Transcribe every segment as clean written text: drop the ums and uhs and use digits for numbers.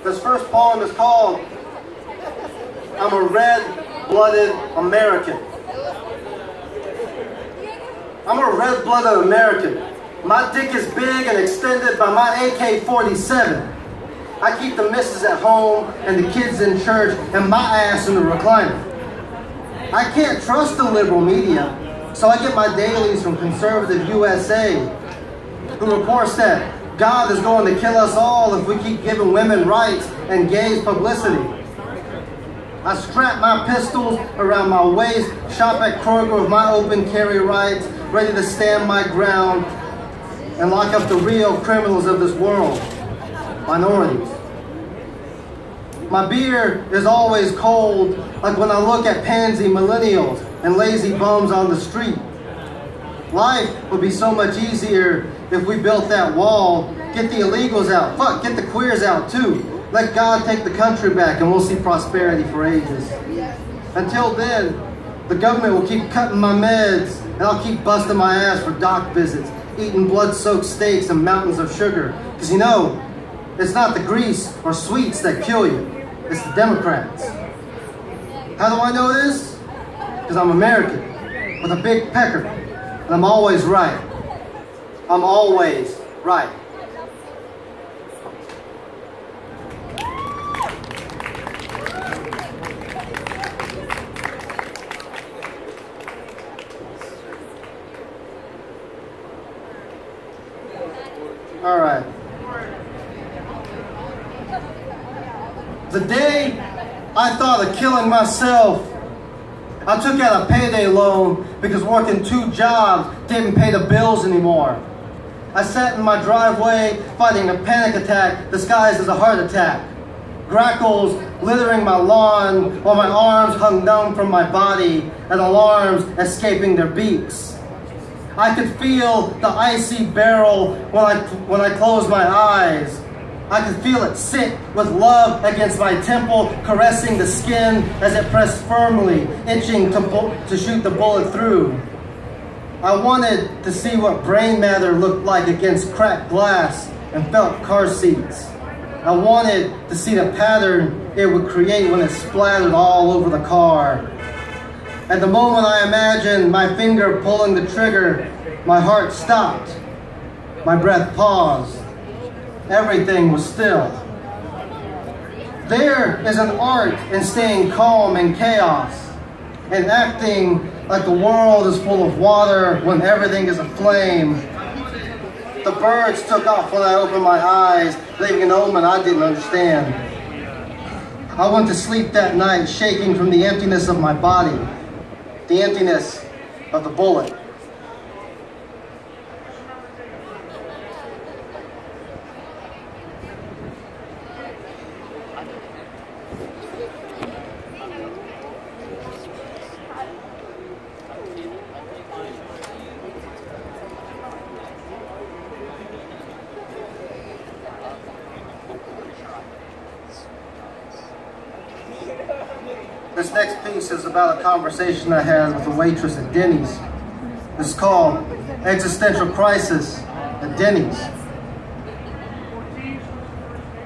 This first poem is called I'm a Red-Blooded American. I'm a red-blooded American. My dick is big and extended by my AK-47. I keep the missus at home and the kids in church and my ass in the recliner. I can't trust the liberal media, so I get my dailies from Conservative USA, who reports that God is going to kill us all if we keep giving women rights and gays publicity. I strap my pistols around my waist, shop at Kroger with my open carry rights, ready to stand my ground and lock up the real criminals of this world, minorities. My beer is always cold, like when I look at pansy millennials and lazy bums on the street. Life would be so much easier if we built that wall, get the illegals out, fuck, get the queers out too. Let God take the country back and we'll see prosperity for ages. Until then, the government will keep cutting my meds and I'll keep busting my ass for doc visits, eating blood-soaked steaks and mountains of sugar. Because you know, it's not the grease or sweets that kill you, it's the Democrats. How do I know this? Because I'm American, with a big pecker, and I'm always right. I'm always right. All right. The day I thought of killing myself, I took out a payday loan because working 2 jobs didn't pay the bills anymore. I sat in my driveway fighting a panic attack disguised as a heart attack. Grackles littering my lawn while my arms hung numb from my body and alarms escaping their beaks. I could feel the icy barrel when I closed my eyes. I could feel it sit with love against my temple, caressing the skin as it pressed firmly, itching to shoot the bullet through. I wanted to see what brain matter looked like against cracked glass and felt car seats. I wanted to see the pattern it would create when it splattered all over the car. At the moment I imagined my finger pulling the trigger, my heart stopped. My breath paused. Everything was still. There is an art in staying calm in chaos and acting like the world is full of water when everything is aflame. The birds took off when I opened my eyes, leaving an omen I didn't understand. I went to sleep that night shaking from the emptiness of my body, the emptiness of the bullet. This next piece is about a conversation I had with a waitress at Denny's. It's called Existential Crisis at Denny's.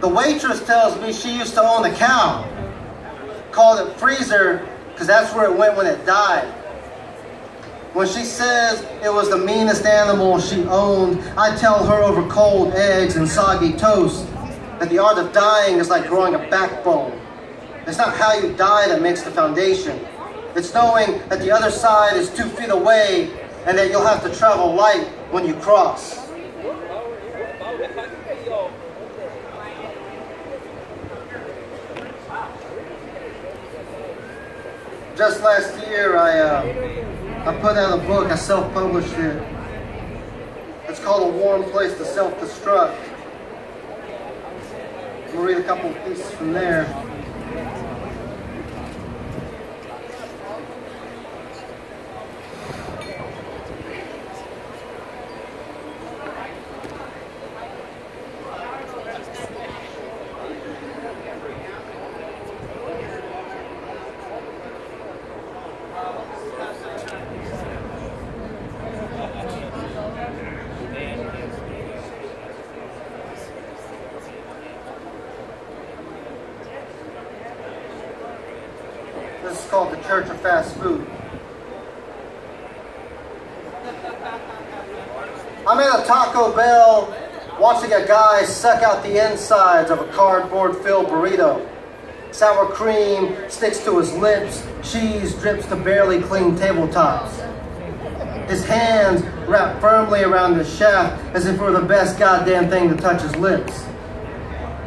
The waitress tells me she used to own a cow. Called it Freezer because that's where it went when it died. When she says it was the meanest animal she owned, I tell her over cold eggs and soggy toast that the art of dying is like growing a backbone. It's not how you die that makes the foundation. It's knowing that the other side is 2 feet away and that you'll have to travel light when you cross. Just last year, I put out a book. I self-published it. It's called A Warm Place to Self-Destruct. We'll read a couple of pieces from there. This is called the Church of Fast Food. I'm at a Taco Bell watching a guy suck out the insides of a cardboard-filled burrito. Sour cream sticks to his lips, cheese drips to barely clean tabletops. His hands wrap firmly around his shaft as if it were the best goddamn thing to touch his lips.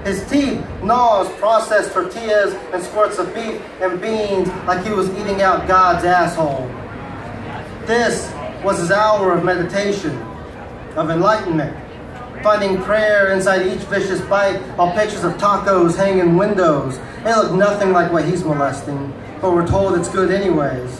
His teeth gnaws processed tortillas and squirts of beef and beans like he was eating out God's asshole. This was his hour of meditation, of enlightenment, finding prayer inside each vicious bite while pictures of tacos hang in windows. They look nothing like what he's molesting, but we're told it's good anyways.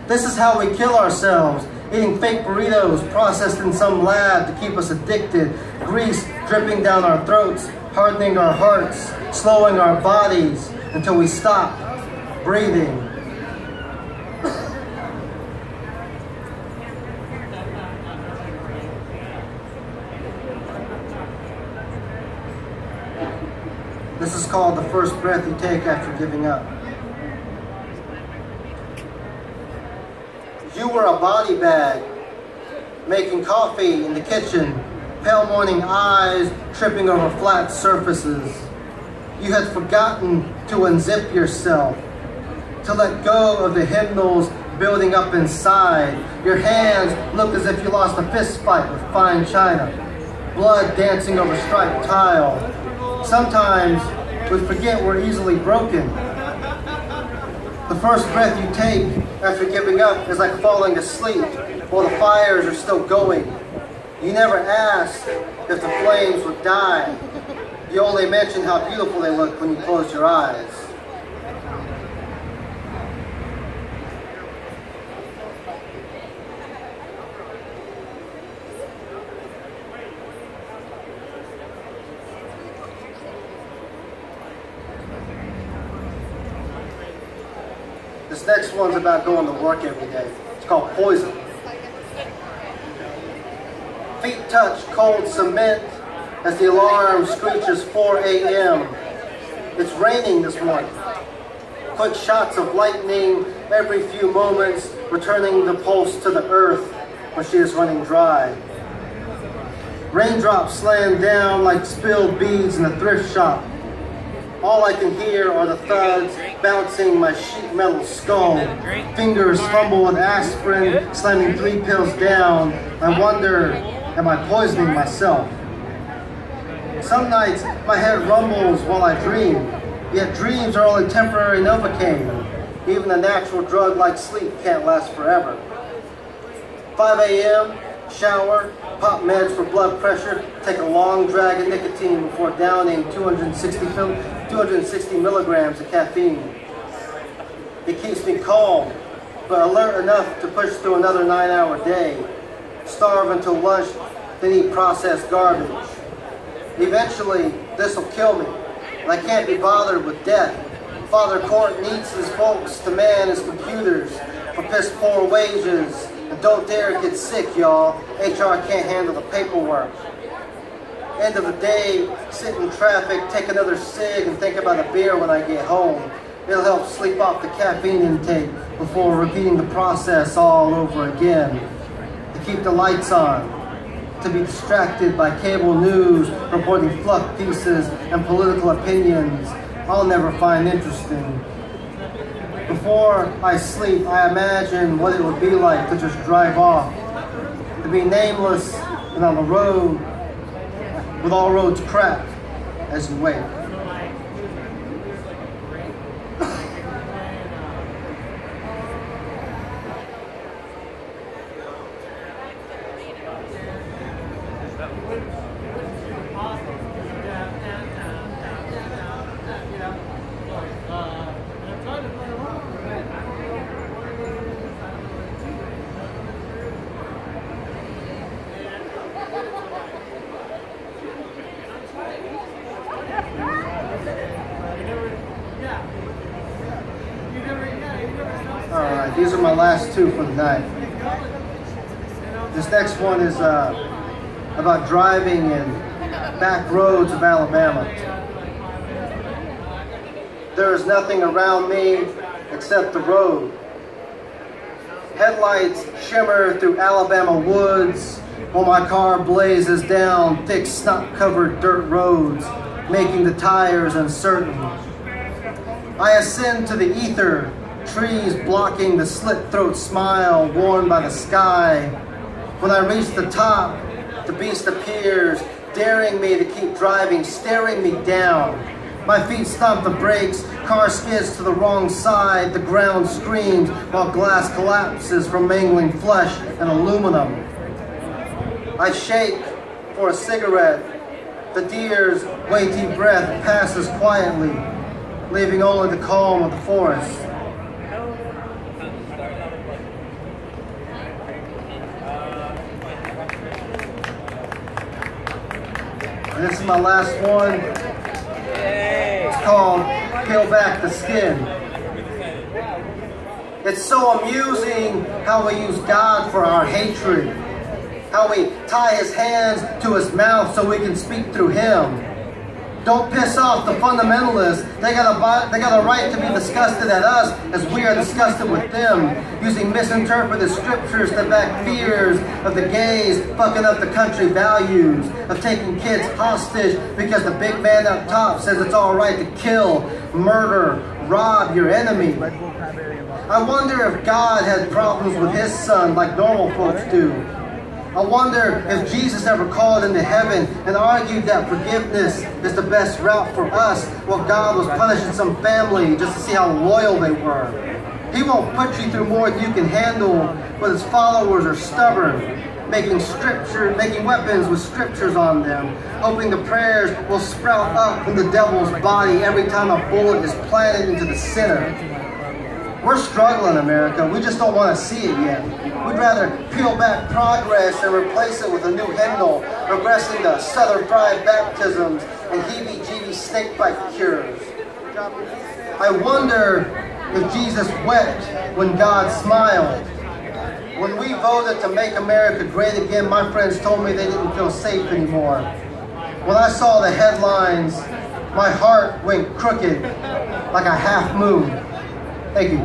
This is how we kill ourselves, eating fake burritos processed in some lab to keep us addicted, grease dripping down our throats, hardening our hearts, slowing our bodies until we stop breathing. This is called the first breath you take after giving up. You were a body bag, making coffee in the kitchen, pale morning eyes tripping over flat surfaces. You had forgotten to unzip yourself, to let go of the hymnals building up inside. Your hands looked as if you lost a fist fight with fine china, blood dancing over striped tile. Sometimes we forget we're easily broken. The first breath you take after giving up is like falling asleep while the fires are still going. You never asked if the flames would die. You only mentioned how beautiful they look when you closed your eyes. This next one's about going to work every day. It's called Poison. Feet touch cold cement as the alarm screeches 4 a.m. It's raining this morning. Quick shots of lightning every few moments, returning the pulse to the earth when she is running dry. Raindrops slam down like spilled beads in a thrift shop. All I can hear are the thuds bouncing my sheet metal skull. Fingers fumble with aspirin, slamming 3 pills down. I wonder, am I poisoning myself? Some nights my head rumbles while I dream, yet dreams are only temporary Novocaine. Even a natural drug like sleep can't last forever. 5 a.m., shower, pop meds for blood pressure, take a long drag of nicotine before downing 260 milligrams of caffeine. It keeps me calm, but alert enough to push through another 9-hour day. Starve until lunch, then eat processed garbage. Eventually, this will kill me, and I can't be bothered with death. Father Court needs his folks to man his computers for piss poor wages. And don't dare get sick, y'all. HR can't handle the paperwork. End of the day, sit in traffic, take another cig, and think about a beer when I get home. It'll help sleep off the caffeine intake before repeating the process all over again. To keep the lights on, to be distracted by cable news reporting fluff pieces and political opinions I'll never find interesting. Before I sleep, I imagine what it would be like to just drive off, to be nameless and on the road, with all roads cracked as you wait. Alright, these are my last 2 for the night. This next one is about driving in back roads of Alabama. There is nothing around me except the road. Headlights shimmer through Alabama woods while my car blazes down thick snot-covered dirt roads, making the tires uncertain. I ascend to the ether, trees blocking the slit-throat smile worn by the sky. When I reach the top, the beast appears, daring me to keep driving, staring me down. My feet stomp the brakes, car skids to the wrong side, the ground screams while glass collapses from mangling flesh and aluminum. I shake for a cigarette. The deer's weighty breath passes quietly, leaving only the calm of the forest. And this is my last one. It's called Peel Back the Skin. It's so amusing how we use God for our hatred. How we tie his hands to his mouth so we can speak through him. Don't piss off the fundamentalists. They got a right to be disgusted at us as we are disgusted with them, using misinterpreted scriptures to back fears of the gays fucking up the country values, of taking kids hostage because the big man up top says it's all right to kill, murder, rob your enemy. I wonder if God had problems with his son like normal folks do. I wonder if Jesus ever called into heaven and argued that forgiveness is the best route for us while God was punishing some family just to see how loyal they were. He won't put you through more than you can handle, but his followers are stubborn, making weapons with scriptures on them, hoping the prayers will sprout up in the devil's body every time a bullet is planted into the center. We're struggling, America. We just don't want to see it yet. We'd rather peel back progress and replace it with a new hymnal, regressing to Southern fried baptisms and heebie-jeebie snakebite cures. I wonder if Jesus wept when God smiled. When we voted to make America great again, my friends told me they didn't feel safe anymore. When I saw the headlines, my heart went crooked like a half moon. Thank you.